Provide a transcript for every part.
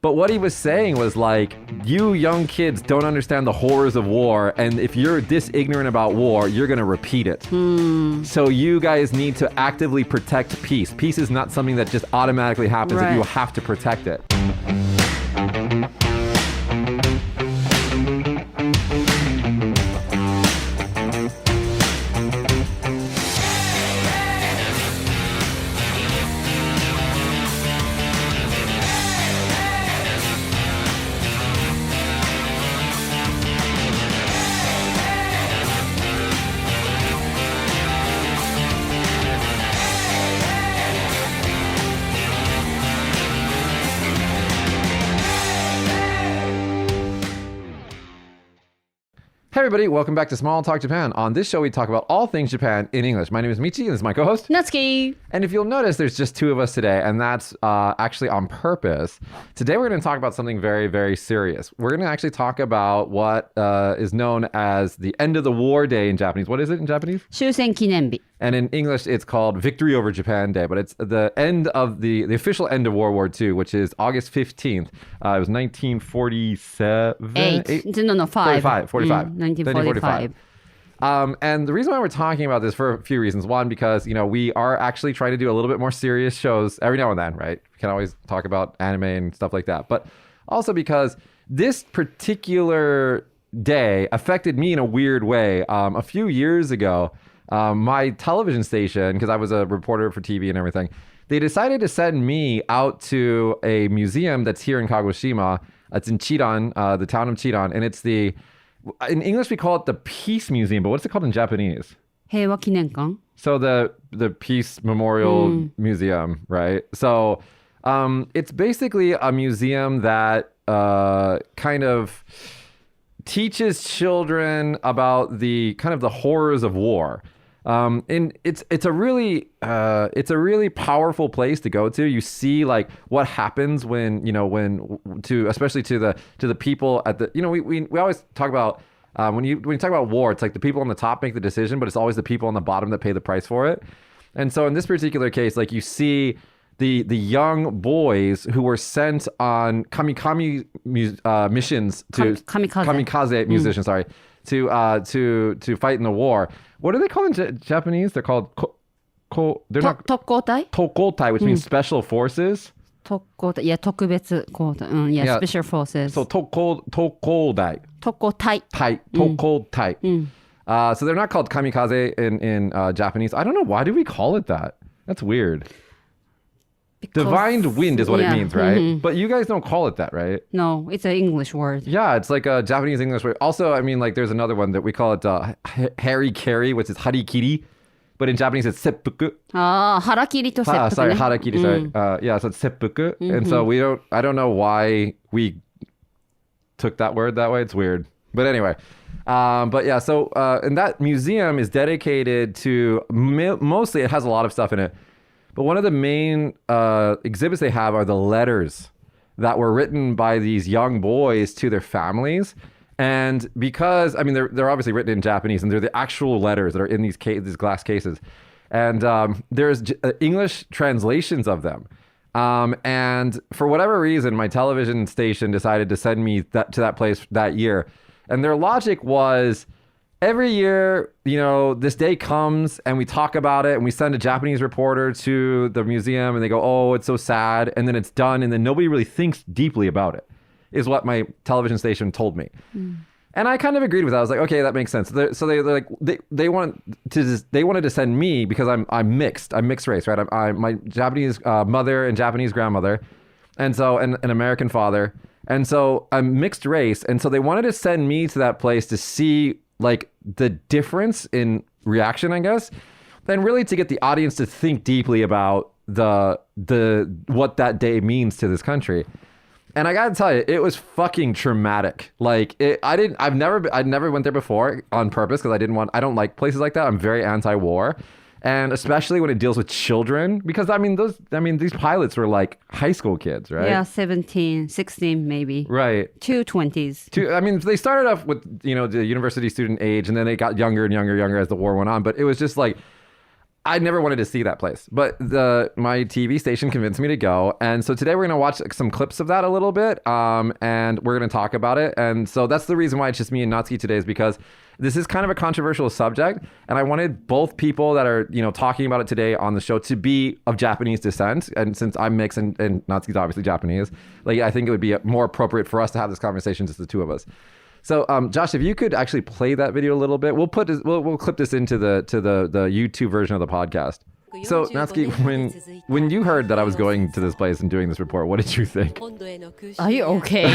But what he was saying was like, you young kids don't understand the horrors of war, and if you're this ignorant about war, you're going to repeat it. So you guys need to actively protect peace. Peace is not something that just automatically happens. Right. You have to protect it. Hey everybody, welcome back to Small Talk Japan. On this show, we talk about all things Japan in English. My name is Michi, and this is my co-host, Natsuki. And if you'll notice, there's just two of us today, and that's actually on purpose. Today, we're going to talk about something very, very serious. We're going to actually talk about what is known as the end of the war day in Japanese. What is it in Japanese? 終戦記念日. And in English, it's called Victory Over Japan Day, but it's the end of the official end of World War II, which is August 15th. It was 1947? 8. No, 5. 45. 1945. And the reason why we're talking about this for a few reasons. One, because, we are actually trying to do a little bit more serious shows every now and then, right? We can always talk about anime and stuff like that. But also because this particular day affected me in a weird way. A few years ago, my television station, because I was a reporter for TV and everything, they decided to send me out to a museum that's here in Kagoshima. It's in Chiran, the town of Chiran, and it's in English we call it the Peace Museum, but what's it called in Japanese? 平和記念館. So the Peace Memorial Museum, right? So it's basically a museum that kind of teaches children about the kind of the horrors of war. And it's a really powerful place to go to. You see like what happens when especially to the people at the we always talk about when you talk about war, it's like the people on the top make the decision, but it's always the people on the bottom that pay the price for it. And so in this particular case, like you see the young boys who were sent on kamikaze missions to kamikaze musicians, sorry, to fight in the war. What are they called in Japanese? They're called they're not 特攻隊? Tokotai, which means special forces. 特攻隊. Yeah, 特別攻隊. Yeah, special forces. So tokodai. 特攻隊. Tokotai. So they're not called kamikaze in Japanese. I don't know, why do we call it that? That's weird. Because, Divine wind is what it means, right? But you guys don't call it that, right? No, it's an English word. Yeah, it's like a Japanese English word. Also, I mean, like there's another one that we call it harikiri, which is harikiri. But in Japanese, it's seppuku. Harakiri to seppuku. Sorry, harakiri, sorry. Yeah, so it's seppuku. And so I don't know why we took that word that way. It's weird. But anyway. But yeah, so and that museum is dedicated to, mostly it has a lot of stuff in it. But one of the main exhibits they have are the letters that were written by these young boys to their families. And because, I mean, they're obviously written in Japanese, and they're the actual letters that are in these glass cases. And there's English translations of them. And for whatever reason, my television station decided to send me to that place that year. And their logic was, every year, this day comes and we talk about it and we send a Japanese reporter to the museum and they go, oh, it's so sad. And then it's done. And then nobody really thinks deeply about it, is what my television station told me. And I kind of agreed with that. I was like, okay, that makes sense. So they wanted to send me because I'm mixed. I'm mixed race, right? I'm my Japanese mother and Japanese grandmother. And so, and an American father. And so I'm mixed race. And so they wanted to send me to that place to see like the difference in reaction, I guess, and really to get the audience to think deeply about the what that day means to this country. And I gotta tell you, it was fucking traumatic. Like I'd never went there before on purpose because I don't like places like that. I'm very anti-war. And especially when it deals with children, because these pilots were like high school kids, right? Yeah, 17, 16 maybe. Right. 20s. They started off with, the university student age, and then they got younger and younger as the war went on. But it was just like, I never wanted to see that place, but my TV station convinced me to go. And so today we're going to watch some clips of that a little bit, and we're going to talk about it. And so that's the reason why it's just me and Natsuki today, is because this is kind of a controversial subject, and I wanted both people that are, talking about it today on the show to be of Japanese descent. And since I'm mixed and Natsuki's obviously Japanese, I think it would be more appropriate for us to have this conversation, just the two of us. So, Josh, if you could actually play that video a little bit, we'll clip this into the YouTube version of the podcast. So, Natsuki, when you heard that I was going to this place and doing this report, what did you think? Are you okay?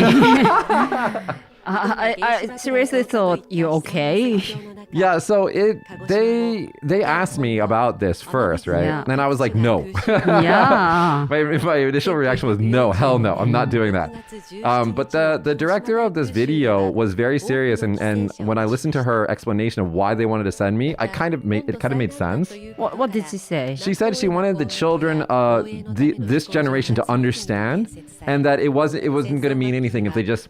I seriously thought you're okay. Yeah, so they asked me about this first, right? Yeah. And I was like, no. Yeah. my initial reaction was no, hell no, I'm not doing that. But the director of this video was very serious, and when I listened to her explanation of why they wanted to send me, it kind of made sense. What did she say? She said she wanted the children, this generation, to understand, and that it wasn't going to mean anything if they just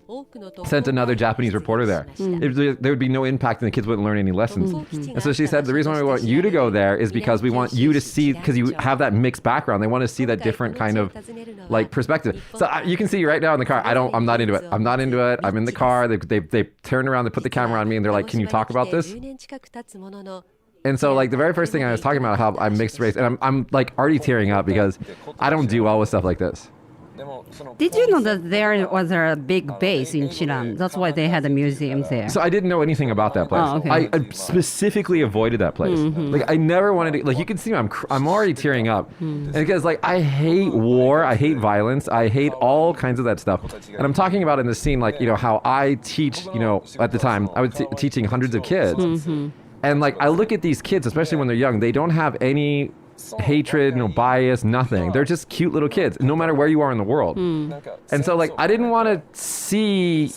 sent another Japanese reporter there. There would be no impact, and the kids wouldn't learn any lessons. And so she said the reason why we want you to go there is because we want you to see, because you have that mixed background. They want to see that different kind of perspective. So you can see right now in the car, I'm not into it. I'm not into it. I'm in the car. They turn around, they put the camera on me, and they're like, "Can you talk about this?" And so the very first thing I was talking about how I'm mixed race, and I'm already tearing up because I don't do well with stuff like this. Did you know that there was a big base in Chiran? That's why they had a museum there. So I didn't know anything about that place. Oh, okay. I specifically avoided that place. I never wanted to. You can see I'm already tearing up, and because I hate war, I hate violence, I hate all kinds of that stuff. And I'm talking about in this scene, how I teach. At the time I was teaching hundreds of kids, and I look at these kids, especially when they're young. They don't have any hatred, no bias, nothing. They're just cute little kids, no matter where you are in the world. And so I didn't want to see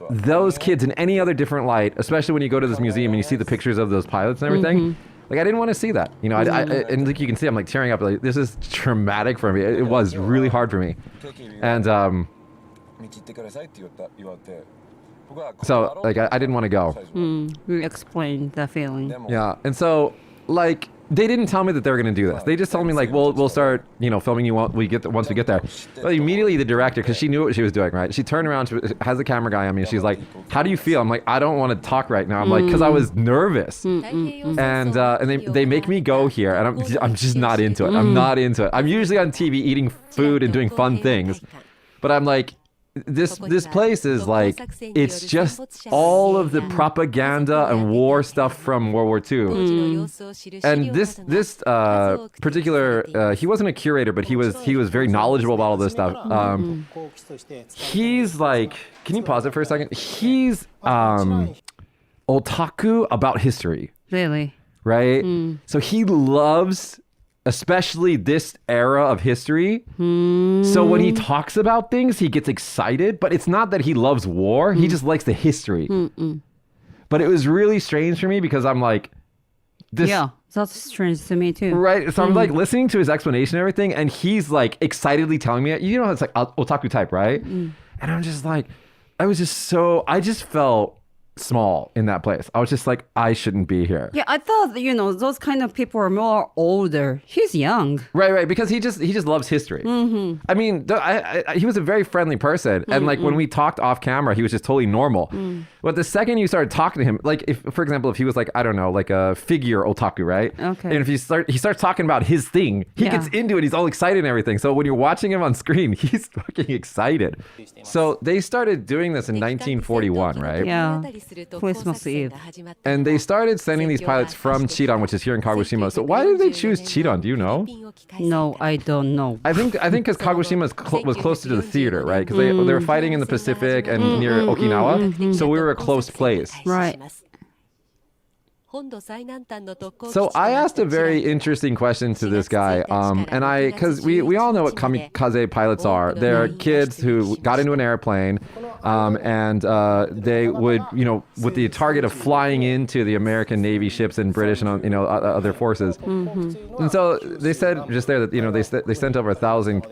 those kids in any other different light, especially when you go to this museum and you see the pictures of those pilots and everything. I didn't want to see that. And you can see I'm tearing up. This is traumatic for me. It was really hard for me. And so I didn't want to go. You explained the feeling. Yeah. And so they didn't tell me that they were going to do this. They just told me we'll start filming you once we get there. But immediately the director, because she knew what she was doing, right? She turned around, she has the camera guy on me, and she's like, "How do you feel?" I'm like, "I don't want to talk right now." I'm like, because I was nervous. And they make me go here, and I'm just not into it. I'm not into it. I'm usually on TV eating food and doing fun things, but I'm like, this place is it's just all of the propaganda and war stuff from World War II. And this particular he wasn't a curator, but he was very knowledgeable about all this stuff. He's can you pause it for a second? He's otaku about history. Really? Right? So he loves especially this era of history. So when he talks about things, he gets excited, but it's not that he loves war. He just likes the history. But it was really strange for me because I'm this. Yeah, that's strange to me too. Right? So I'm listening to his explanation and everything, and he's excitedly telling me, it's otaku type, right? And I'm just I just felt small in that place. I was just I shouldn't be here. Yeah, I thought those kind of people are more older. He's young. Right, because he just loves history. I mean, he was a very friendly person, and when we talked off camera, he was just totally normal. But the second you started talking to him, if, for example, if he was I don't know, a figure otaku, right? Okay. And if he starts talking about his thing, he gets into it. He's all excited and everything. So when you're watching him on screen, he's fucking excited. So they started doing this in 1941, right? Yeah. Christmas Eve. And they started sending these pilots from Chiran, which is here in Kagoshima. So why did they choose Chiran? Do you know? No, I don't know. I think because Kagoshima was closer to the theater, right? Because they were fighting in the Pacific and near Okinawa, so we were a close place. Right. So I asked a very interesting question to this guy, because we all know what kamikaze pilots are. They're kids who got into an airplane, and they would, with the target of flying into the American Navy ships and British and other forces. And so they said just there that they sent over 1,000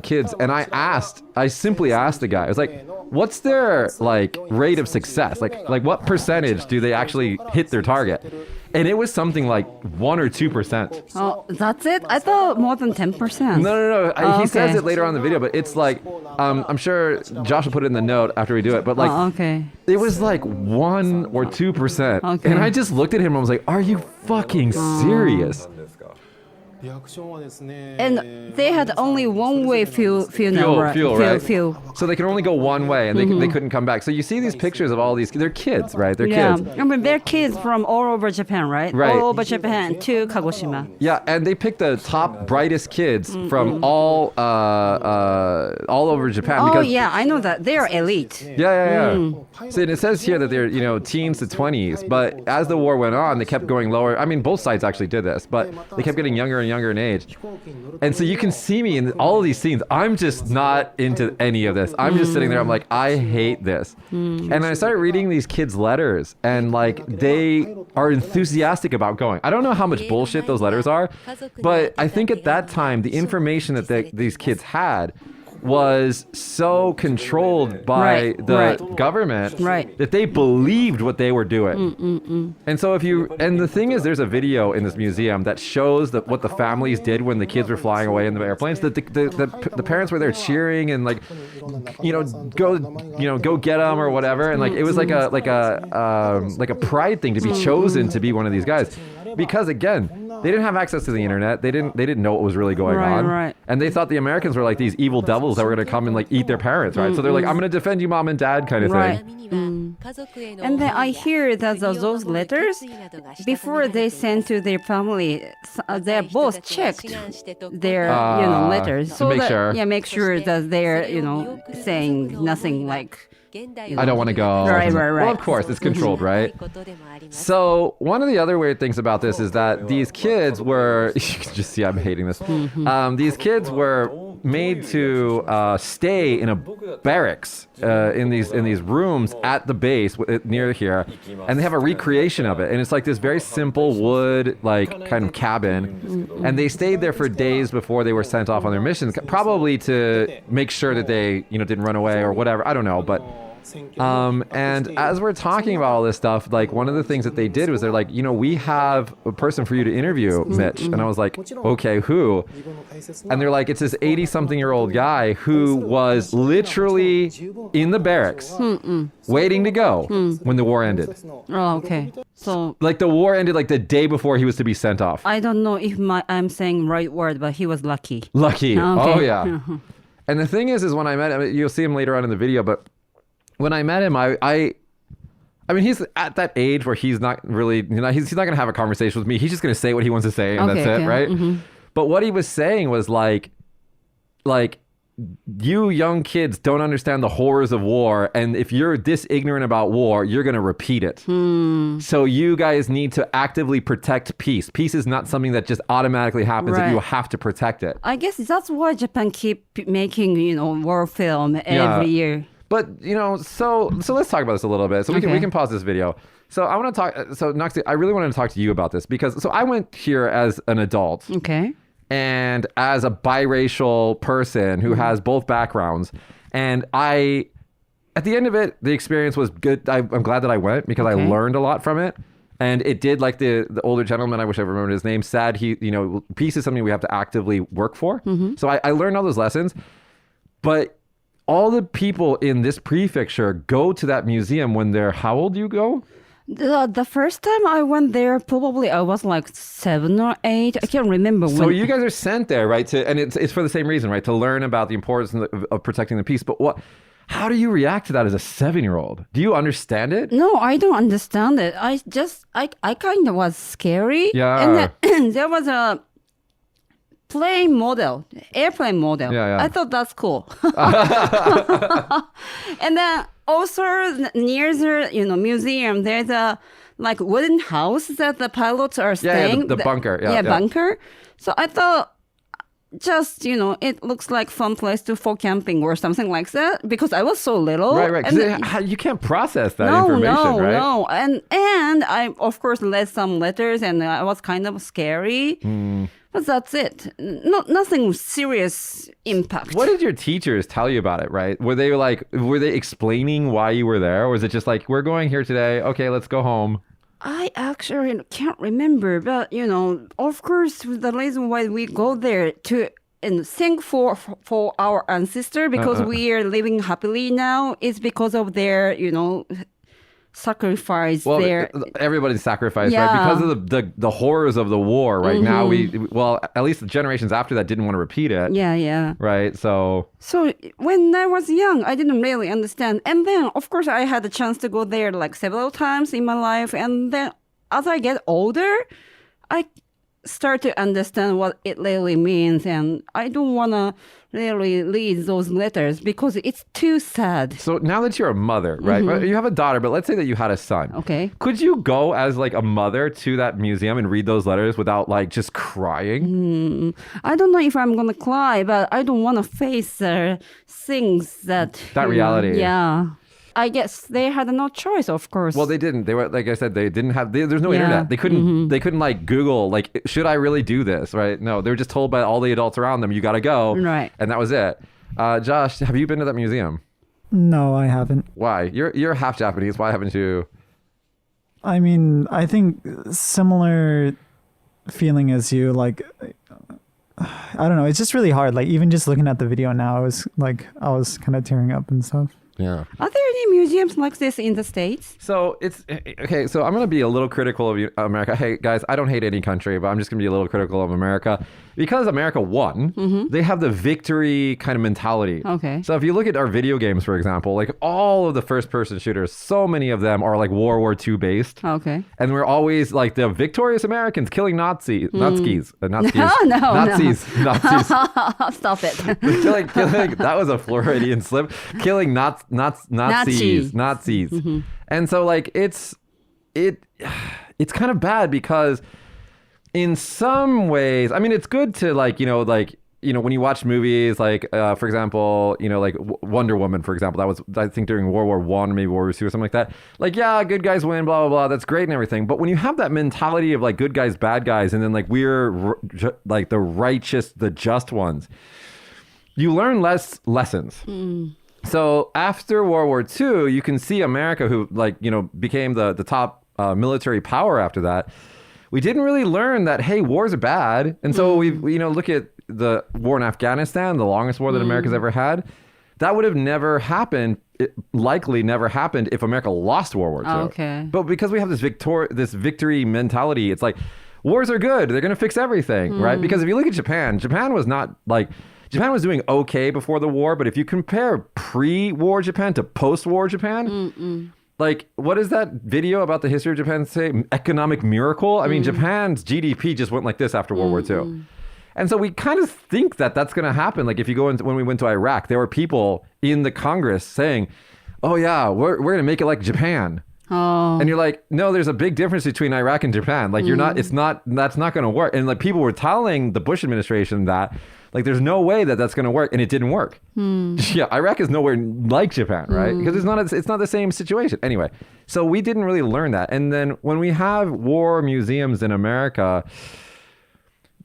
kids, and I simply asked the guy, I was like, what's their like rate of success? Like what percentage do they actually hit their target? And it was something like 1 or 2%. Oh, that's it? I thought more than 10%. No. He okay. says it later on in the video, but it's like, I'm sure Josh will put it in the note after we do it, but like, okay. it was like 1 or 2%. Okay. And I just looked at him and I was like, are you fucking serious? And they had only one-way funeral, right? Right? Fuel. So they can only go one way, and they couldn't come back. So you see these pictures of all these. They're kids, right? They're kids. I mean, they're kids from all over Japan, right? Right. All over Japan to Kagoshima. Yeah, and they picked the top brightest kids from all over Japan. Oh Because, yeah, I know that they are elite. Yeah. So it says here that they're teens to 20s, but as the war went on, they kept going lower. I mean, both sides actually did this, but they kept getting younger and younger in age. And so you can see me in all of these scenes. I'm just not into any of this. I'm just sitting there. I'm like, I hate this. And I started reading these kids' letters, and like they are enthusiastic about going. I don't know how much bullshit those letters are, but I think at that time the information that these kids had was so controlled by the government that they believed what they were doing. And so the thing is, there's a video in this museum that shows what the families did when the kids were flying away in the airplanes. The parents were there cheering and like, go get them or whatever. And like, it was like a pride thing to be chosen to be one of these guys. Because again, they didn't have access to the internet. They didn't know what was really going on. And they thought the Americans were like these evil devils that were going to come and like eat their parents, right? So they're like, I'm going to defend you, mom and dad, kind of thing. And then I hear that those letters, before they send to their family, they're both checked their letters, to make sure. Make sure that they're saying nothing like. I don't want to go. Right. Well, of course, it's controlled, right? So one of the other weird things about this is that these kids were, you can just see I'm hating this. These kids were made to stay in a barracks in these rooms at the base near here, and they have a recreation of it, and it's like this very simple wood like kind of cabin, and they stayed there for days before they were sent off on their missions, probably to make sure that they didn't run away or whatever. I don't know, but and as we're talking about all this stuff, like one of the things that they did was they're like, we have a person for you to interview, Mitch. And I was like, okay, who? And they're like, it's this 80-something-year-old guy who was literally in the barracks waiting to go when the war ended. Oh, okay. So like the war ended like the day before he was to be sent off. I don't know if I'm saying right word, but he was lucky. Lucky. Okay. Oh, yeah. And the thing is when I met him, you'll see him later on in the video, but when I met him, I mean, he's at that age where he's not really, he's not going to have a conversation with me. He's just going to say what he wants to say, and that's it, right? But what he was saying was like, you young kids don't understand the horrors of war, and if you're this ignorant about war, you're going to repeat it. So you guys need to actively protect peace. Peace is not something that just automatically happens, that you have to protect it. I guess that's why Japan keep making, war film every year. But, so let's talk about this a little bit. So we can pause this video. So I want to talk, so Natsuki, I really wanted to talk to you about this because, so I went here as an adult. Okay. And as a biracial person who has both backgrounds. And at the end of it, the experience was good. I'm glad that I went because I learned a lot from it. And it did, like the older gentleman, I wish I remembered his name, said peace is something we have to actively work for. So I learned all those lessons. But all the people in this prefecture go to that museum when they're, how old do you go? The first time I went there, probably I was like 7 or 8. I can't remember when. So you guys are sent there, right? And it's for the same reason, right? To learn about the importance of protecting the peace. But how do you react to that as a 7-year-old? Do you understand it? No, I don't understand it. I kind of was scary. Yeah. And then there was a airplane model. Yeah. I thought that's cool. And then also near the museum, there's a like wooden house that the pilots are staying. Yeah, the bunker. Yeah, bunker. So I thought just, it looks like fun place for camping or something like that because I was so little. Right. Because you can't process that information, right? No. And I, of course, read some letters and I was kind of scary. But that's it. Nothing serious impact. What did your teachers tell you about it, right? Were they explaining why you were there? Or was it just like, we're going here today. Okay, let's go home. I actually can't remember, but of course, the reason why we go there to and thank for our ancestor because we are living happily now is because of their sacrifice there. Everybody's sacrificed, right? Because of the horrors of the war. Right now, at least the generations after that didn't want to repeat it. Yeah. Right. So when I was young, I didn't really understand, and then of course I had a chance to go there like several times in my life, and then as I get older, I start to understand what it really means, and I don't want to really read those letters because it's too sad. So now that you're a mother, right? You have a daughter, but let's say that you had a son. Okay. Could you go as like a mother to that museum and read those letters without like just crying? I don't know if I'm going to cry, but I don't want to face things that reality. Yeah. I guess they had no choice, of course. Well, they didn't. They were, like I said, they didn't have. There's no internet. They couldn't. They couldn't like Google. Like, should I really do this? Right? No, they were just told by all the adults around them, you got to go. Right. And that was it. Josh, have you been to that museum? No, I haven't. Why? You're half Japanese. Why haven't you? I mean, I think similar feeling as you. Like, I don't know. It's just really hard. Like, even just looking at the video now, I was kind of tearing up and stuff. Yeah. Are there any museums like this in the States? So it's okay. So I'm going to be a little critical of America. Hey guys, I don't hate any country, but I'm just going to be a little critical of America because America won. They have the victory kind of mentality. Okay. So if you look at our video games, for example, like all of the first-person shooters, so many of them are like World War II based. Okay. And we're always like the victorious Americans killing Nazis. Nazis. Nazis. Stop it. killing. That was a Floridian slip. Killing Nazis. And so like it's kind of bad because in some ways, I mean, it's good to when you watch movies like for example, like Wonder Woman, for example, that was I think during World War I, maybe World War II or something like that. Like, yeah, good guys win, blah blah blah. That's great and everything. But when you have that mentality of like good guys, bad guys, and then like we're like the righteous, the just ones, you learn less lessons. So after World War II, you can see America, who became the top military power after that. We didn't really learn that, hey, wars are bad. And so we look at the war in Afghanistan, the longest war that America's ever had. That would have never happened, likely never happened if America lost World War II. Okay. But because we have this victory mentality, it's like wars are good. They're going to fix everything, right? Because if you look at Japan Japan was doing okay before the war, but if you compare pre-war Japan to post-war Japan, like, what is that video about the history of Japan say? Economic miracle? I mean, Japan's GDP just went like this after World War II. And so we kind of think that that's going to happen. Like, if you go into, when we went to Iraq, there were people in the Congress saying, oh yeah, we're going to make it like Japan. Oh. And you're like, no, there's a big difference between Iraq and Japan. Like, that's not going to work. And like, people were telling the Bush administration that, like, there's no way that that's going to work, and it didn't work. Yeah, Iraq is nowhere like Japan, right? Because it's not the same situation. Anyway, so we didn't really learn that. And then when we have war museums in America,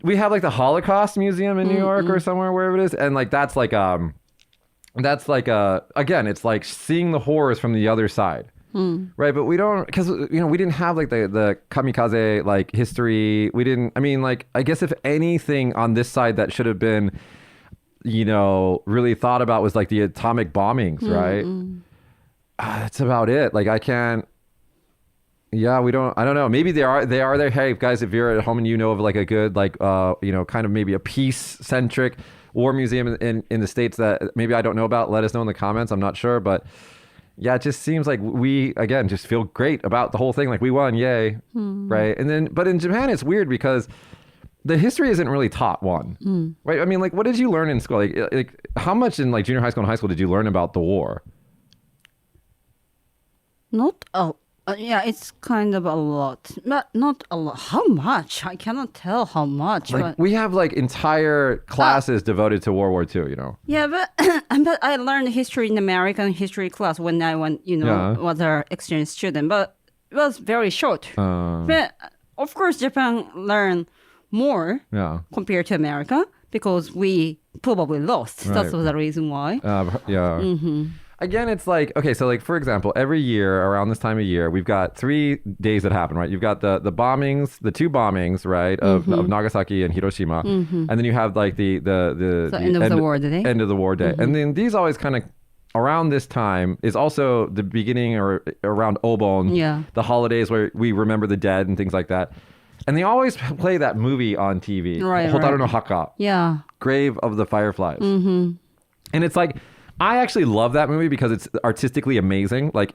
we have like the Holocaust Museum in New York or somewhere, wherever it is, and like that's like again, it's like seeing the horrors from the other side. Right, but we don't, because we didn't have like the kamikaze like history. We didn't. I mean, like, I guess if anything on this side that should have been, really thought about was like the atomic bombings, right? That's about it. Like, I can't. Yeah, we don't. I don't know. Maybe they are there. Hey guys, if you're at home and you know of like a good like kind of maybe a peace centric war museum in the States that maybe I don't know about, let us know in the comments. I'm not sure, but. Yeah, it just seems like we, again, just feel great about the whole thing. Like, we won, yay, right? And then, but in Japan, it's weird because the history isn't really taught, right? I mean, like, what did you learn in school? Like how much in like junior high school and high school did you learn about the war? Not yeah, it's kind of a lot. Not a lot. How much? I cannot tell how much. Like, but we have like entire classes devoted to World War II, Yeah, but I learned history in American history class when I went, was an exchange student. But it was very short. But of course, Japan learned more Yeah. compared to America because we probably lost. Right. That's the reason why. Yeah. Again, it's like, okay, so like, for example, every year around this time of year, we've got 3 days that happen, right? You've got the bombings, the 2 bombings, right, of Nagasaki and Hiroshima. And then you have like the end of the war day. End of the war day. And then these always kind of, around this time is also the beginning or around Obon, the holidays where we remember the dead and things like that. And they always play that movie on TV, Right, Hotaru right. no Haka, Yeah. Grave of the Fireflies. And it's like, I actually love that movie because it's artistically amazing. Like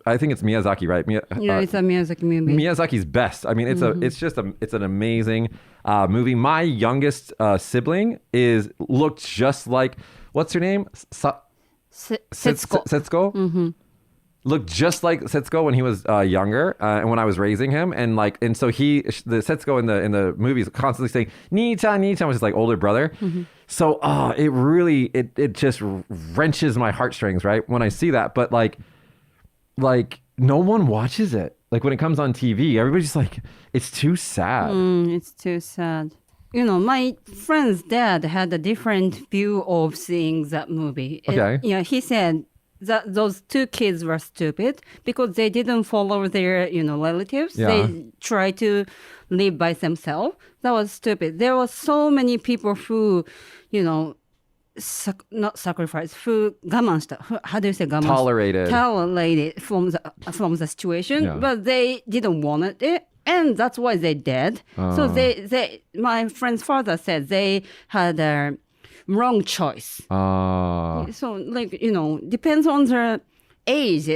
I think it's Miyazaki, right? It's a music movie. Miyazaki's best. I mean, it's an amazing movie. My youngest sibling looked just like, what's her name? Setsuko. Setsuko. Looked just like Setsuko when he was younger, and when I was raising him, and so the Setsuko in the movies constantly saying "Nii-chan, Nii-chan," which is like older brother. So it really it just wrenches my heartstrings, right, when I see that. But like no one watches it. Like when it comes on TV, everybody's just like, it's too sad. It's too sad. My friend's dad had a different view of seeing that movie. Okay. He said that those 2 kids were stupid because they didn't follow their, relatives. Yeah. They tried to live by themselves. That was stupid. There were so many people who, not sacrifice, who 我慢した. How do you say 我慢? Tolerated from the situation, Yeah. but they didn't want it. And that's why they did. So my friend's father said they had a wrong choice. So depends on their age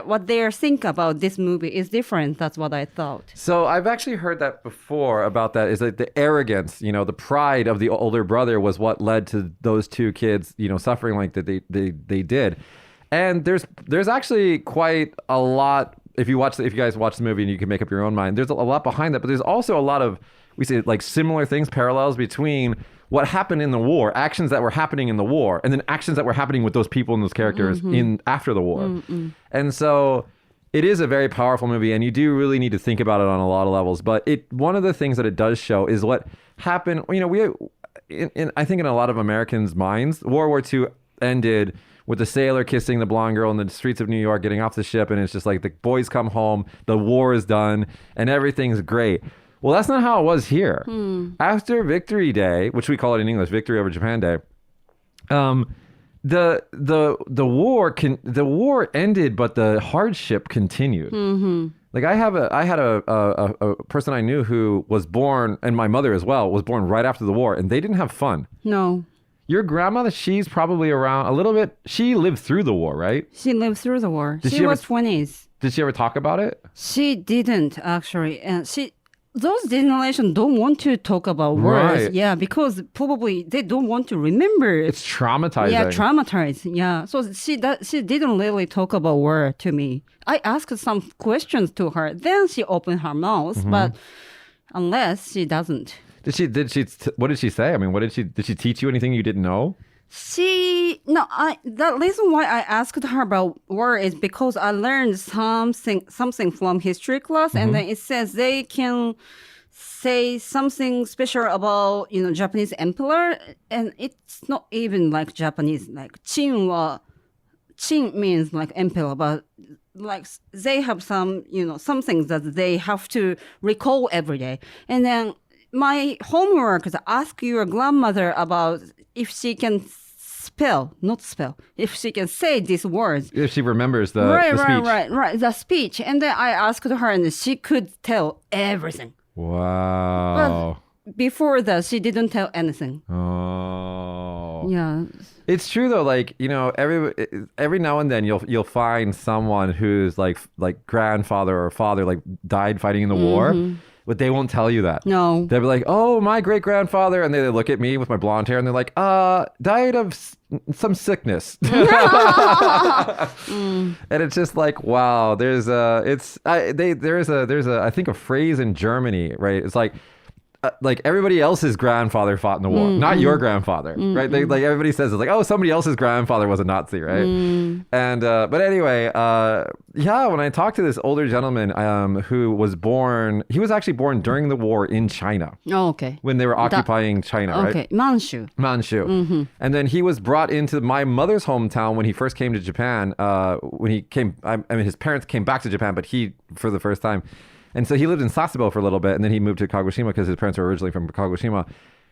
what they think about this movie is different. That's what I thought. So I've actually heard that before about that, is that the arrogance, the pride of the older brother was what led to those 2 kids, suffering like that they did. And there's actually quite a lot. If you guys watch the movie and you can make up your own mind, there's a lot behind that, but there's also a lot of, we say, like similar things, parallels between what happened in the war, actions that were happening in the war, and then actions that were happening with those people and those characters in after the war. And so it is a very powerful movie, and you do really need to think about it on a lot of levels. But one of the things that it does show is what happened. I think in a lot of Americans' minds, World War II ended with the sailor kissing the blonde girl in the streets of New York, getting off the ship, and it's just like the boys come home, the war is done, and everything's great. Well, that's not how it was here. After Victory Day, which we call it in English, Victory over Japan Day, the war ended, but the hardship continued. Like I had a person I knew who was born, and my mother as well, was born right after the war, and they didn't have fun. No. Your grandmother, she's probably around a little bit. She lived through the war, right? She lived through the war. Did She she was ever- 20s. Did she ever talk about it? She didn't actually. And those generation don't want to talk about wars. Right. Yeah, because probably they don't want to remember. It's traumatizing. Yeah, traumatized. Yeah. So she didn't really talk about war to me. I asked some questions to her. Then she opened her mouth, but unless she doesn't. What did she say? I mean, did she teach you anything you didn't know? The reason why I asked her about war is because I learned something from history class, and then it says they can say something special about Japanese emperor, and it's not even like Japanese. Like Qin means like emperor, but like they have some some things that they have to recall every day, and then. My homework is ask your grandmother about if she can if she can say these words. If she remembers the speech. Right, the speech. And then I asked her and she could tell everything. Wow. But before that, she didn't tell anything. Oh. Yeah. It's true though, like, every now and then you'll find someone who's like grandfather or father like died fighting in the war. But they won't tell you that. No. They'll be like, oh, my great-grandfather. And they look at me with my blonde hair and they're like, died of some sickness. And it's just like, wow, there's I think a phrase in Germany, right? It's like, like everybody else's grandfather fought in the war, not your grandfather, right? They, like everybody says it's like, oh, somebody else's grandfather was a Nazi, right? And but anyway, yeah, when I talked to this older gentleman who was born, he was actually born during the war in China. Oh, okay. When they were occupying China, right? Okay, Manchu. And then he was brought into my mother's hometown when he first came to Japan. When he came, I mean, his parents came back to Japan, but he for the first time. And so he lived in Sasebo for a little bit, and then he moved to Kagoshima because his parents were originally from Kagoshima.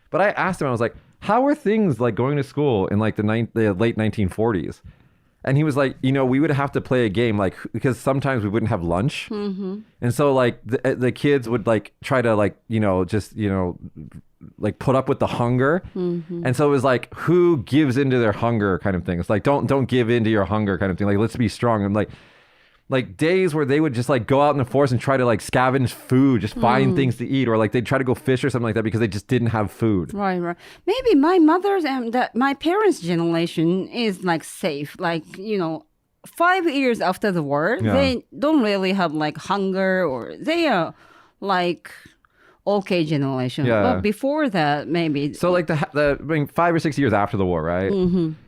But I asked him, I was like, how were things like going to school in like the late 1940s? And he was like, you know, we would have to play a game, like, because sometimes we wouldn't have lunch. And so like the kids would like try to like, you know, just, you know, like put up with the hunger. And so it was like, who gives into their hunger kind of thing. It's like, don't give into your hunger kind of thing. Like, let's be strong. And like days where they would just like go out in the forest and try to like scavenge food, just find things to eat, or like they'd try to go fish or something like that because they just didn't have food. Right. Maybe my mother's and my parents' generation is like safe. Like, you know, 5 years after the war, they don't really have like hunger, or they are like okay generation. But before that, maybe. So like I mean, 5 or 6 years after the war, right?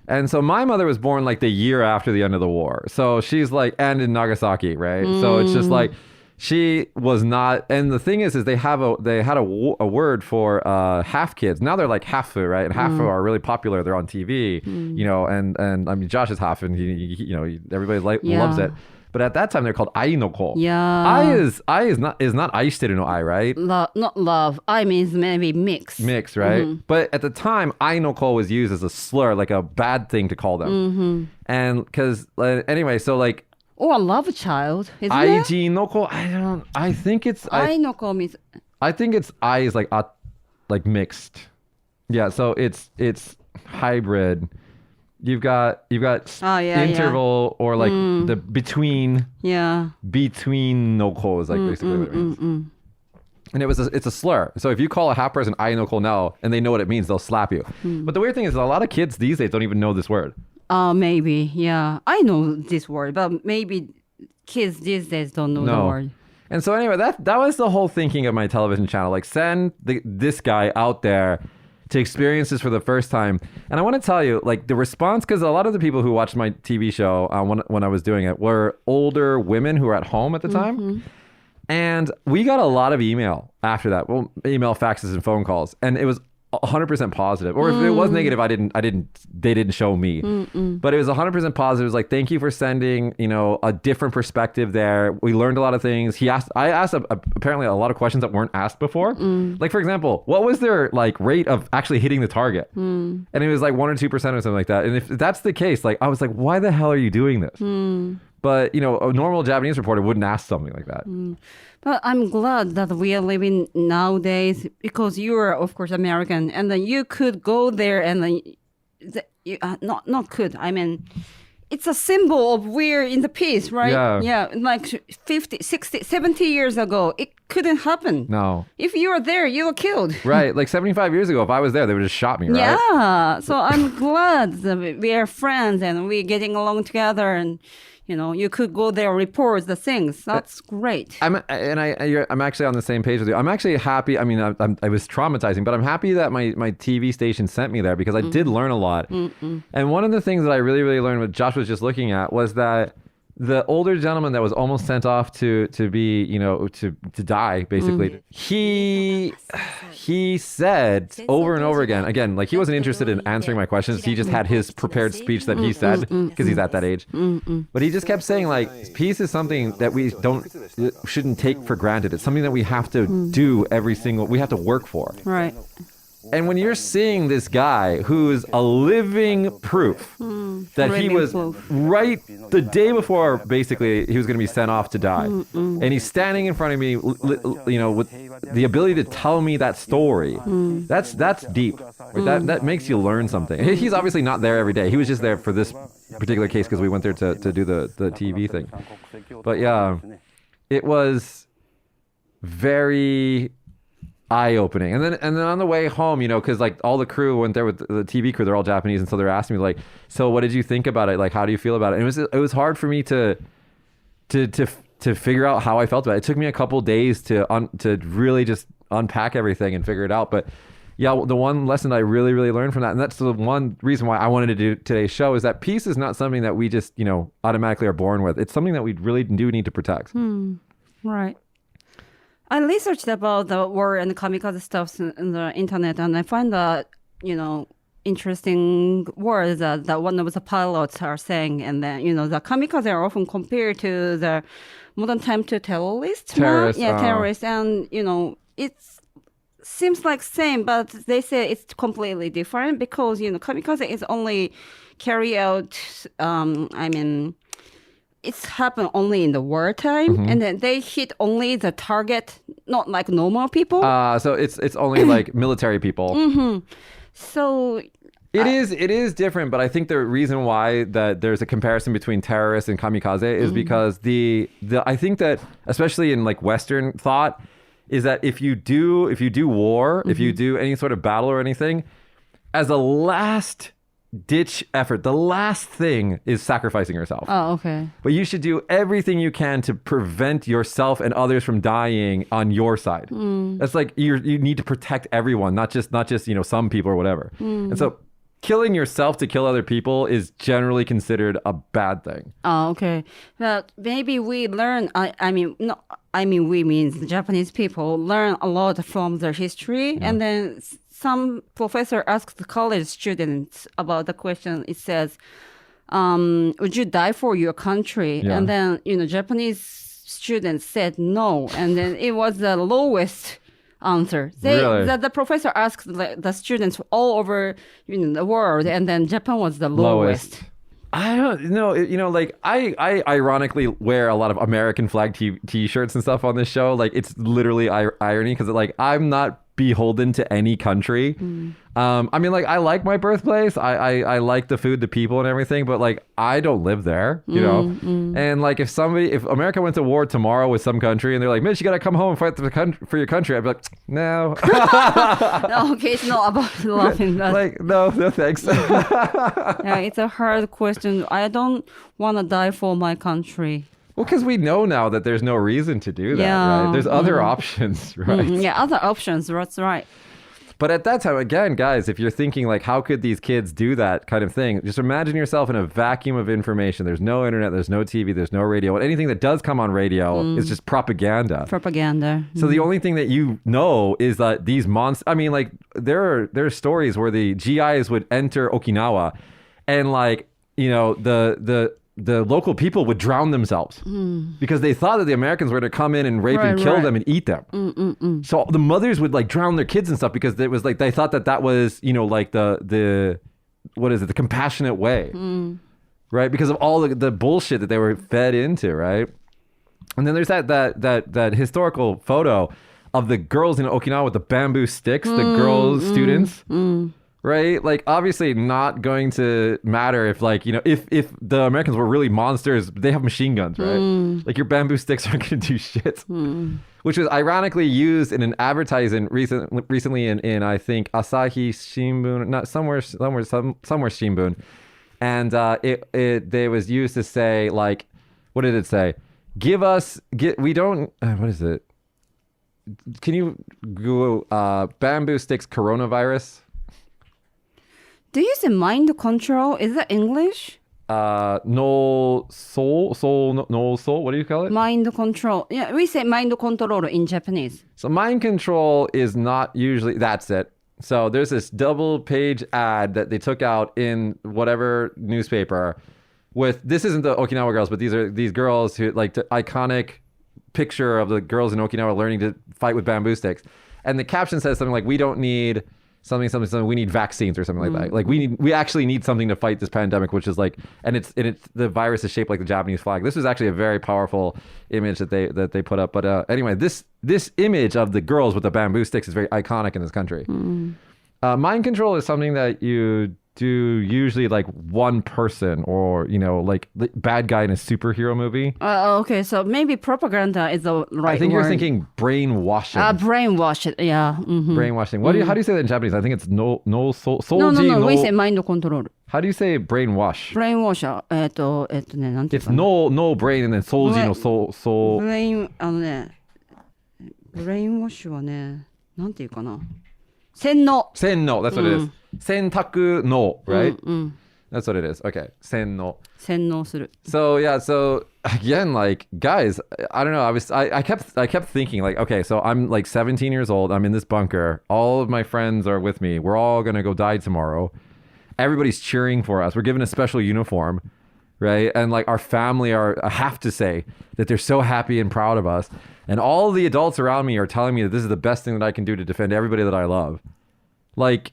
And so my mother was born like the year after the end of the war. So she's like, and in Nagasaki, right? So it's just like, she was not. And the thing is they had a word for half kids. Now they're like hafu, right? And hafu are really popular. They're on TV, you know. And I mean, Josh is half, and he you know, everybody loves it. But at that time, they're called ai no ko. Yeah. Ai is not aishiteru no ai, right? Not love. I means maybe mix. Mix, right? But at the time, ai no ko was used as a slur, like a bad thing to call them. And because anyway, so like. Or a love child, isn't it? Aiji no ko. I think it's. Ai no ko means. I think it's ai is like mixed. Yeah. So it's hybrid. You've got interval or like the between no ko is like basically what it means. And it's a slur. So if you call a half person ai no ko now and they know what it means, they'll slap you. But the weird thing is a lot of kids these days don't even know this word. Maybe, yeah. I know this word, but maybe kids these days don't know the word. And so anyway, that was the whole thinking of my television channel. Like send this guy out there to experience this for the first time. And I want to tell you, like the response, because a lot of the people who watched my TV show when I was doing it were older women who were at home at the time. And we got a lot of email after that. Well, email, faxes, and phone calls. And it was 100% positive. Or if it was negative, they didn't show me. But it was 100% positive. It was like, thank you for sending, you know, a different perspective there. We learned a lot of things. I asked apparently a lot of questions that weren't asked before. Like, for example, what was their like rate of actually hitting the target? And it was like 1 or 2% or something like that. And if that's the case, like, I was like, why the hell are you doing this? But, you know, a normal Japanese reporter wouldn't ask something like that. But I'm glad that we are living nowadays because you are, of course, American, and then you could go there and then not could. I mean, it's a symbol of we're in the peace, right? Yeah. Like 50, 60, 70 years ago, it couldn't happen. No. If you were there, you were killed. Right. Like 75 years ago, if I was there, they would just shot me, right? Yeah. So I'm glad that we are friends and we're getting along together, and you know, you could go there, report the things. That's great. I'm actually on the same page with you. I'm actually happy. I mean, I was traumatizing, but I'm happy that my TV station sent me there because I did learn a lot. And one of the things that I really, really learned, what Josh was just looking at, was that the older gentleman that was almost sent off to be, you know, to die, basically, he said over and over again, like he wasn't interested in answering my questions. He just had his prepared speech that he said because he's at that age. But he just kept saying, like, peace is something that we shouldn't take for granted. It's something that we have to do we have to work for. Right. And when you're seeing this guy who's a living proof that he was right the day before, basically, he was going to be sent off to die. And he's standing in front of me, you know, with the ability to tell me that story. That's deep. That makes you learn something. He's obviously not there every day. He was just there for this particular case because we went there to do the TV thing. But yeah, it was very eye-opening. And then on the way home, you know, because like all the crew went there with the TV crew, they're all Japanese, and so they're asking me like, so what did you think about it? Like, how do you feel about it? And it was hard for me to to figure out how I felt about it. It took me a couple days to really just unpack everything and figure it out. But yeah, the one lesson I really, really learned from that, and that's the one reason why I wanted to do today's show, is that peace is not something that we just, automatically are born with. It's something that we really do need to protect. Right. I researched about the war and kamikaze stuff in the internet, and I find that, interesting words that one of the pilots are saying. And then, the kamikaze are often compared to the modern time to terrorists. Terrorists. Terrorists. And, it's seems like same, but they say it's completely different because, kamikaze is only carry out, it's happened only in the wartime, and then they hit only the target, not like normal people. So it's only like military people. So it is different, but I think the reason why that there's a comparison between terrorists and kamikaze is because I think that especially in like Western thought is that if you do war, if you do any sort of battle or anything, as a last ditch effort, the last thing is sacrificing yourself. Oh, okay. But you should do everything you can to prevent yourself and others from dying on your side. That's like you need to protect everyone, not just some people or whatever. And so killing yourself to kill other people is generally considered a bad thing. Oh, okay. But maybe we learn. We means the Japanese people learn a lot from their history, and then some professor asked the college students about the question. It says, "Would you die for your country?" Yeah. And then Japanese students said no, and then it was the lowest answer. Really? The professor asked the students all over the world, and then Japan was the lowest. I don't know. Like I ironically wear a lot of American flag t-shirts and stuff on this show. Like it's literally irony because like I'm not beholden to any country. I like my birthplace. I like the food, the people and everything, but like I don't live there, And like if America went to war tomorrow with some country and they're like, Mitch, you gotta come home and fight for your country, I'd be like, no. Okay, it's not about laughing. Like no thanks. Yeah, it's a hard question. I don't want to die for my country. Well, because we know now that there's no reason to do that, right? There's other options, right? Yeah, other options. That's right. But at that time, again, guys, if you're thinking like, how could these kids do that kind of thing? Just imagine yourself in a vacuum of information. There's no internet, there's no TV, there's no radio. Anything that does come on radio is just propaganda. So the only thing that you know is that these monsters, there are stories where the GIs would enter Okinawa and like, the local people would drown themselves because they thought that the Americans were to come in and rape and kill them and eat them. So the mothers would like drown their kids and stuff because it was like they thought that was like the compassionate way, right? Because of all the bullshit that they were fed into, right? And then there's that historical photo of the girls in Okinawa with the bamboo sticks, the girls students. Right? Like, obviously not going to matter if, like, if the Americans were really monsters, they have machine guns, right? Like, your bamboo sticks aren't going to do shit. Which was ironically used in an advertisement recently in I think, Asahi Shimbun, not somewhere Shimbun. And it was used to say, like, what did it say? What is it? Can you Google bamboo sticks coronavirus? Do you say mind control? Is that English? No soul. What do you call it? Mind control. Yeah, we say mind control in Japanese. So mind control is not usually, that's it. So there's this double page ad that they took out in whatever newspaper with, this isn't the Okinawa girls, but these girls who like the iconic picture of the girls in Okinawa learning to fight with bamboo sticks. And the caption says something like, we don't need something, we need vaccines or something like that. Like we actually need something to fight this pandemic, which is like, and it's the virus is shaped like the Japanese flag. This was actually a very powerful image that they put up. But anyway, this image of the girls with the bamboo sticks is very iconic in this country. Mind control is something that you do usually like one person or, like the bad guy in a superhero movie. Okay, so maybe propaganda is the right I think you're word. thinking brainwashing. Brainwash it, yeah. Brainwashing. How do you say that in Japanese? I think it's No, we say mind control. How do you say brainwash? Brainwash, ね、なんていう It's かな。 no brain and then soulji no soul. ブレイン、ブレインウォッシュはね、なんていうかな。洗脳。 Senno, that's what it is. Sentaku no, right? うん。 That's what it is. Okay, senno. 洗脳する。 So yeah, so again, like guys, I don't know. I kept thinking like, okay, so I'm like 17 years old. I'm in this bunker. All of my friends are with me. We're all gonna go die tomorrow. Everybody's cheering for us. We're given a special uniform, right? And like our family I have to say that they're so happy and proud of us. And all the adults around me are telling me that this is the best thing that I can do to defend everybody that I love. Like,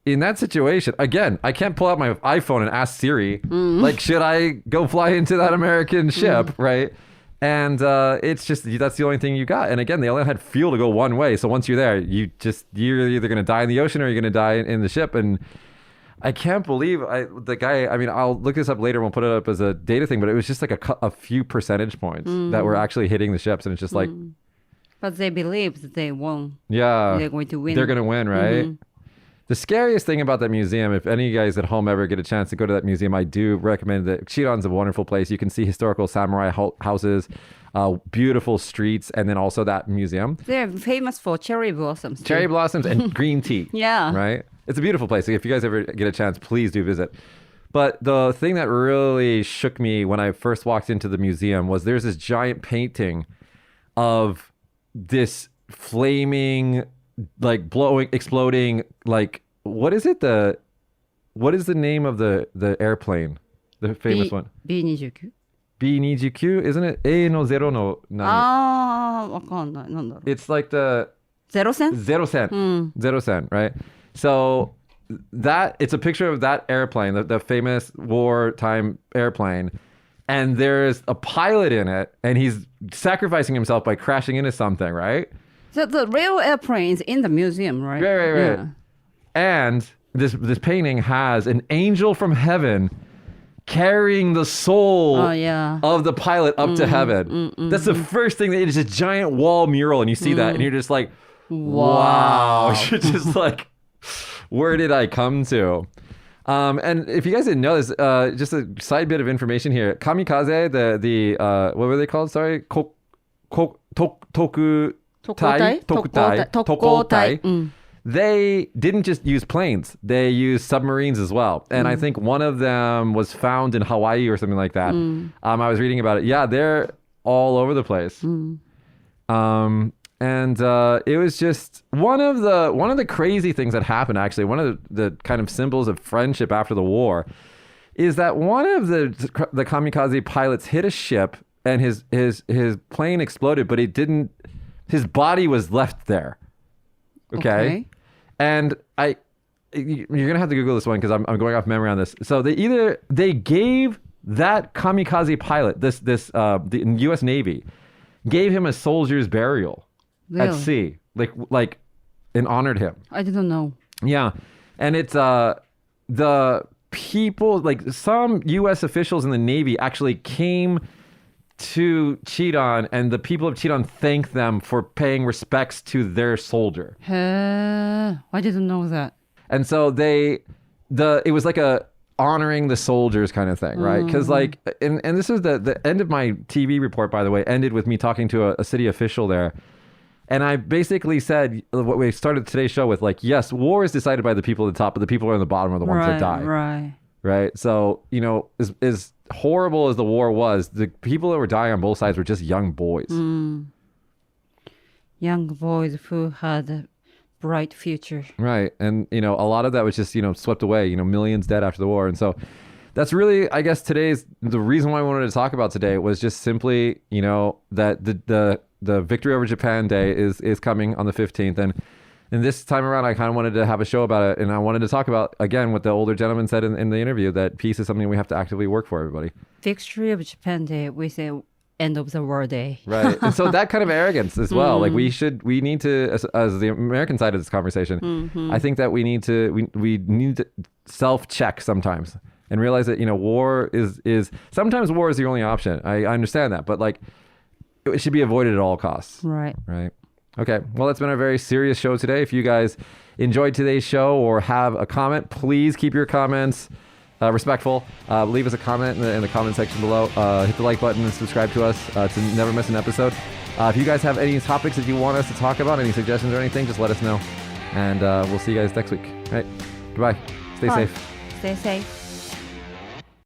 in that situation, again, I can't pull out my iPhone and ask Siri, like, should I go fly into that American ship, right? And it's just, that's the only thing you got. And again, they only had fuel to go one way. So once you're there, you're either going to die in the ocean or you're going to die in the ship. And I can't believe the guy, I mean, I'll look this up later and we'll put it up as a data thing, but it was just like a few percentage points that were actually hitting the ships. And it's just like... But they believe that they won. Yeah. They're going to win. They're going to win, right? The scariest thing about that museum, if any of you guys at home ever get a chance to go to that museum, I do recommend that. Chiran's a wonderful place. You can see historical samurai houses, beautiful streets, and then also that museum. They're famous for cherry blossoms. Too. Cherry blossoms and green tea. Yeah. Right? It's a beautiful place. If you guys ever get a chance, please do visit. But the thing that really shook me when I first walked into the museum was there's this giant painting of this flaming, like exploding, like, what is it? What is the name of the airplane? The famous one? B29? B29, isn't it? A no zero no nani. わかんない。なんだろう。 It's like the ゼロ戦? Zero sen, right? So it's a picture of that airplane, the famous wartime airplane, and there's a pilot in it, and he's sacrificing himself by crashing into something, right? So the real airplanes in the museum, right? Right. Yeah. And this painting has an angel from heaven carrying the soul of the pilot up to heaven. That's the first thing. It's a giant wall mural, and you see that, and you're just like, wow. You're just like, where did I come to? And if you guys didn't know this, just a side bit of information here. Kamikaze, the what were they called? Sorry, Tokutai. They didn't just use planes. They used submarines as well. And I think one of them was found in Hawaii or something like that. I was reading about it. Yeah, they're all over the place. And it was just one of the crazy things that happened, actually. One of the kind of symbols of friendship after the war is that one of the kamikaze pilots hit a ship and his plane exploded, but his body was left there. Okay. And you're gonna have to Google this one because I'm going off memory on this. So they gave that kamikaze pilot, the U.S. Navy, gave him a soldier's burial at sea, like, and honored him. I didn't know. Yeah, and it's the people, like some U.S. officials in the Navy actually came to Chiran, and the people of Chiran thanked them for paying respects to their soldier. I didn't know that. And so it was like a honoring the soldiers kind of thing, right? Because like, and this is the end of my TV report, by the way, ended with me talking to a city official there. And I basically said what we started today's show with, like, yes, war is decided by the people at the top, but the people on the bottom are the ones that die. Right. So, as horrible as the war was, the people that were dying on both sides were just young boys. Young boys who had a bright future. Right. And, a lot of that was just, swept away, millions dead after the war. And so that's really, I guess, the reason why I wanted to talk about today was just simply, that the Victory Over Japan Day is coming on the 15th. And this time around, I kind of wanted to have a show about it. And I wanted to talk about, again, what the older gentleman said in the interview, that peace is something we have to actively work for, everybody. Victory of Japan Day, we say end of the world day. Right. And so that kind of arrogance as well. Like we need to, as the American side of this conversation, I think that we need to self-check sometimes and realize that, war is sometimes war is the only option. I understand that, but like it should be avoided at all costs. Right. Right. Okay. Well, it's been a very serious show today. If you guys enjoyed today's show or have a comment, please keep your comments respectful. Leave us a comment in the comment section below. Hit the like button and subscribe to us to never miss an episode. If you guys have any topics that you want us to talk about, any suggestions or anything, just let us know. And we'll see you guys next week. All right. Goodbye. Stay Bye. safe. Stay safe.